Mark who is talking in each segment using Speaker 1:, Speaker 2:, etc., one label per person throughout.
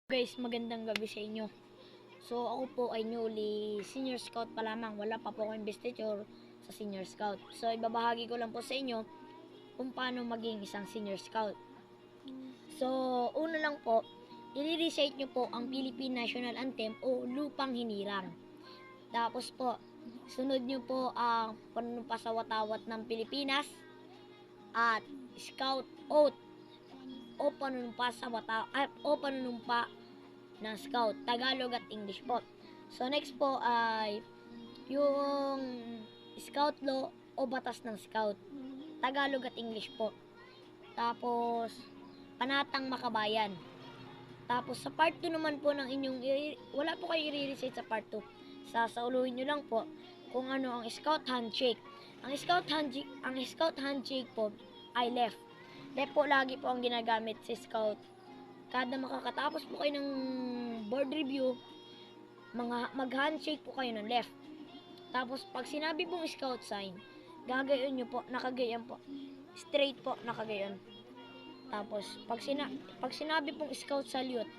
Speaker 1: Guys, magandang gabi sa inyo. So, ako po ay newly senior scout pa lamang. Wala pa po akong investiture sa senior scout. So, ibabahagi ko lang po sa inyo kung paano maging isang senior scout. So, una lang po, i-recite nyo po ang Philippine National Anthem o Lupang Hinirang. Tapos po, sunod nyo po ang panunumpa sa watawat ng Pilipinas at Scout Oath o panunumpa sa panunumpa ng Scout, Tagalog at English po. So next po ay yung Scout Law o batas ng Scout, Tagalog at English po. Tapos panatang makabayan. Tapos sa part 2 naman po ng inyong wala po kayo i-recite sa part 2. Sasauluhin nyo lang po kung ano ang Scout handshake. Ang Scout handshake po ay left. Left po lagi po ang ginagamit si Scout. Kada makakatapos po kayo ng board review, mag-handshake po kayo ng left. Tapos, pag sinabi pong scout sign, gagayon nyo po, nakagayon po. Straight po, nakagayon. Tapos, pag sinabi pong scout salute,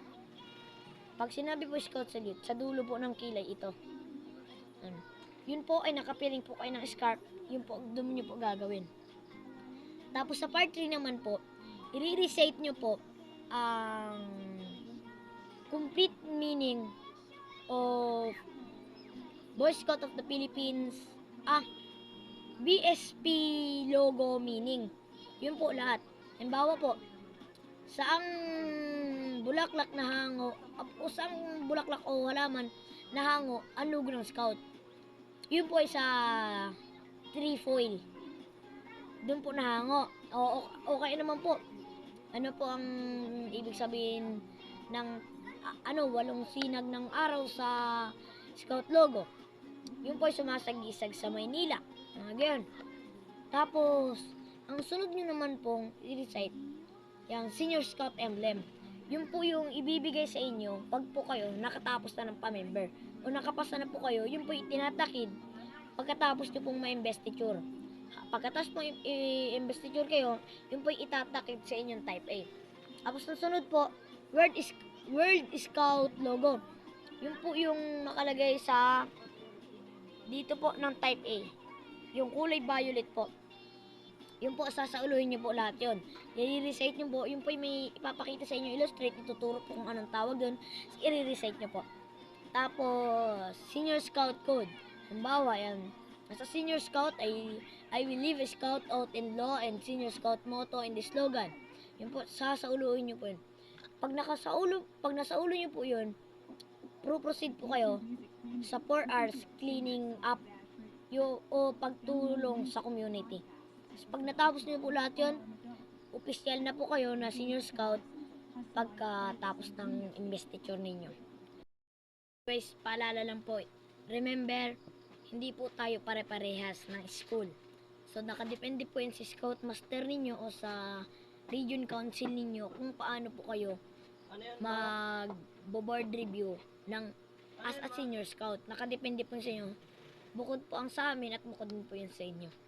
Speaker 1: sa dulo po ng kilay ito. Yun po ay nakapiring po kayo ng scarf, yun po, doon nyo po gagawin. Tapos, sa part 3 naman po, i-recite nyo po ang complete meaning of Boy Scout of the Philippines, BSP logo meaning. Yun po lahat. Halimbawa po, saang bulaklak na hango, o saang bulaklak o halaman na hango, ang logo ng Scout. Yun po ay sa trefoil. Doon po nahango. Okay naman po. Ano po ang ibig sabihin ng 8 sinag ng araw sa Scout logo? Yun po ay sumasag-isag sa Maynila. Ganyan. Tapos, ang sunod nyo naman pong i-recite, yung Senior Scout Emblem. Yun po yung ibibigay sa inyo pag po kayo nakatapos na ng pa-member. O nakapasa na po kayo, yun po yung tinatakid pagkatapos nyo pong ma-investiture. Pagkatapos po i-investiture kayo, yun po yung itatakid sa inyong type A. Tapos sunod po, World Scout logo. Yun po yung nakalagay sa dito po ng type A. Yung kulay violet po. Yun po, sasauluhin nyo po lahat yun. I-recite nyo po, yun po yung may ipapakita sa inyo illustrate, ituturo po kung anong tawag dun. I-recite nyo po. Tapos, Senior Scout Code. Halimbawa, yan. Sa Senior Scout, I will leave a Scout out in law and Senior Scout motto in the slogan. Yun po, sasauluhin nyo po yun. Pag nasaulo nyo po yun, proceed po kayo sa 4 hours cleaning up o pagtulong sa community. Pag natapos nyo po lahat yun, opisyal na po kayo na Senior Scout pagkatapos ng investiture ninyo. Guys, paalala lang po, remember, hindi po tayo pare-parehas ng school. So, nakadepende po yun sa Scout Master ninyo o sa Region Council ninyo kung paano po kayo mag-board review ng as a Senior Scout. Nakadepende po sa inyo. Bukod po ang sa amin at bukod din po yun sa inyo.